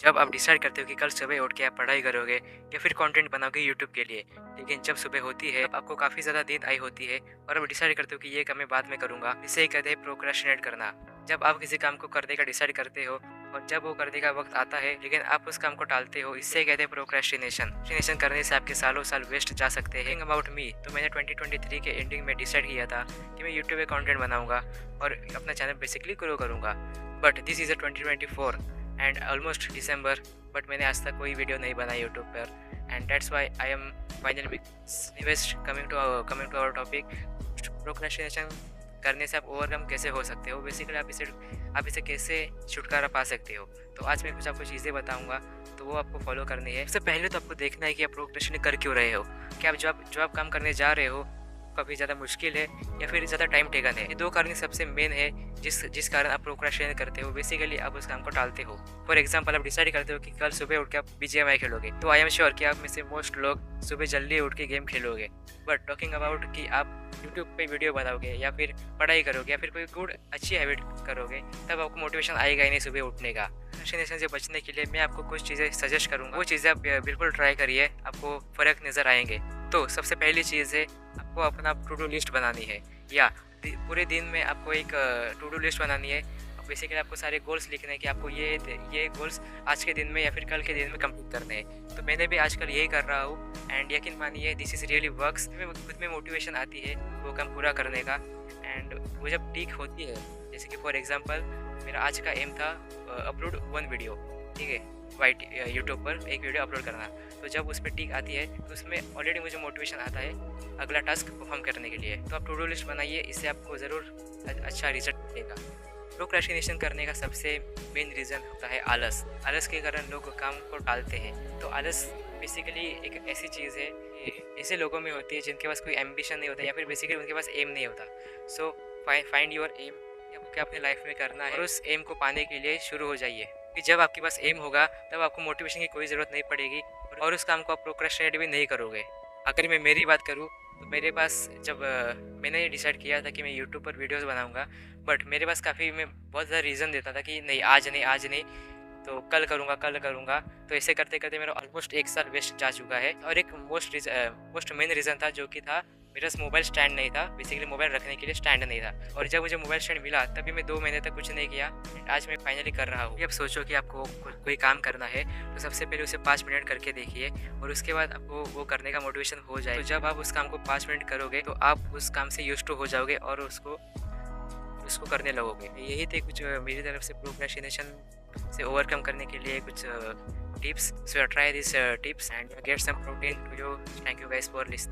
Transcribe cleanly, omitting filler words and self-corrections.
जब आप डिसाइड करते हो कि कल सुबह उठ के आप पढ़ाई करोगे या फिर कंटेंट बनाओगे यूट्यूब के लिए, लेकिन जब सुबह होती है तब आपको काफ़ी ज़्यादा नींद आई होती है और आप डिसाइड करते हो कि ये काम मैं बाद में करूँगा। इसे ही कहते हैं प्रोक्रेस्टिनेट करना। जब आप किसी काम को करने का डिसाइड करते हो और जब वो करने का वक्त आता है लेकिन आप उस काम को टालते हो, इससे कहते हैं प्रोक्रेस्टिनेशन। प्रोक्रेस्टिनेशन करने से आपके सालों साल वेस्ट जा सकते हैं। अबाउट मी, तो मैंने 2023 के एंडिंग में डिसाइड किया था कि मैं यूट्यूब पे कंटेंट बनाऊंगा और अपना चैनल बेसिकली ग्रो करूँगा। But this is a 2024 and almost December, बट मैंने आज तक कोई वीडियो नहीं बनाई यूट्यूब पर। And that's why I am finally coming to our topic. Procrastination करने से आप ओवरकम कैसे हो सकते हो, बेसिकली आप इसे कैसे छुटकारा पा सकते हो। तो आज मैं कुछ आपको चीज़ें बताऊंगा, तो वो आपको फॉलो करनी है। सबसे पहले तो आपको देखना है कि आप प्रोक्रेस्टिनेट कर क्यों रहे हो। क्या आप जो आप काम करने जा रहे हो काफ़ी ज़्यादा मुश्किल है या फिर ज़्यादा टाइम टेकन है। ये दो कारण सबसे मेन है जिस कारण आप प्रोक्रेस्टिनेट करते हो। बेसिकली आप उस काम को टालते हो। फॉर एग्जांपल, आप डिसाइड करते हो कि कल सुबह उठ के आप बीजीएमआई खेलोगे, तो आई एम श्योर कि आप में से मोस्ट लोग सुबह जल्दी उठ के गेम खेलोगे। बट टॉकिंग अबाउट कि आप यूट्यूब पे वीडियो बनाओगे या फिर पढ़ाई करोगे या फिर कोई अच्छी हैबिट करोगे, तब आपको मोटिवेशन आएगा ही नहीं सुबह उठने का। प्रोक्रेस्टिनेशन से बचने के लिए मैं आपको कुछ चीज़ें सजेस्ट करूँगा। वो चीज़ें आप बिल्कुल ट्राई करिए, आपको फ़र्क नज़र आएंगे। तो सबसे पहली चीज़ है, आपको अपना टू डू लिस्ट बनानी है या पूरे दिन में आपको एक टू डू लिस्ट बनानी है। बेसिकली आपको सारे गोल्स लिखने हैं कि आपको ये गोल्स आज के दिन में या फिर कल के दिन में कंप्लीट करने हैं। तो मैंने भी आजकल यही कर रहा हूँ एंड यकीन मानिए दिस इज़ रियली वर्क्स। खुद में मोटिवेशन आती है वो काम पूरा करने का। एंड वो जब टिक होती है, जैसे कि फॉर एग्जांपल मेरा आज का एम था अपलोड 1 वीडियो, ठीक है, वाइट यूट्यूब पर एक वीडियो अपलोड करना। तो जब उस पर टिक आती है तो उसमें ऑलरेडी मुझे मोटिवेशन आता है अगला टास्क परफॉर्म करने के लिए। तो आप टू डू लिस्ट बनाइए, इससे आपको ज़रूर अच्छा रिजल्ट मिलेगा। प्रोक्रेस्टिनेशन करने का सबसे मेन रीज़न होता है आलस। आलस के कारण लोग काम को टालते हैं। तो आलस बेसिकली एक ऐसी चीज़ है ऐसे लोगों में होती है जिनके पास कोई एम्बिशन नहीं होता या फिर बेसिकली उनके पास एम नहीं होता। सो फाइंड योर एम, आपको क्या अपने लाइफ में करना है और उस एम को पाने के लिए शुरू हो जाइए। कि जब आपके पास एम होगा तब आपको मोटिवेशन की कोई ज़रूरत नहीं पड़ेगी और उस काम को आप प्रोक्रेस्टिनेट भी नहीं करोगे। अगर मैं मेरी बात करूँ तो मेरे पास जब मैंने ये डिसाइड किया था कि मैं यूट्यूब पर वीडियोस बनाऊंगा, बट मेरे पास मैं बहुत ज़्यादा रीज़न देता था कि नहीं आज नहीं, तो कल करूँगा। तो ऐसे करते करते मेरा ऑलमोस्ट 1 साल वेस्ट जा चुका है। और एक मोस्ट मेन रीज़न था जो कि था मेरे पास मोबाइल स्टैंड नहीं था। बेसिकली मोबाइल रखने के लिए स्टैंड नहीं था और जब मुझे मोबाइल स्टैंड मिला तभी मैं 2 महीने तक कुछ नहीं किया। आज मैं फाइनली कर रहा हूँ। अब सोचो कि आपको कोई काम करना है तो सबसे पहले उसे 5 मिनट करके देखिए और उसके बाद आपको वो करने का मोटिवेशन हो जाए। तो जब आप उस काम को 5 मिनट करोगे तो आप उस काम से यूज्ड टू हो जाओगे और उसको करने लगोगे। यही थे कुछ मेरी तरफ से प्रोक्रेस्टिनेशन से ओवरकम करने के लिए कुछ tips. So try this tips and get some protein to you. Thank you guys for listening.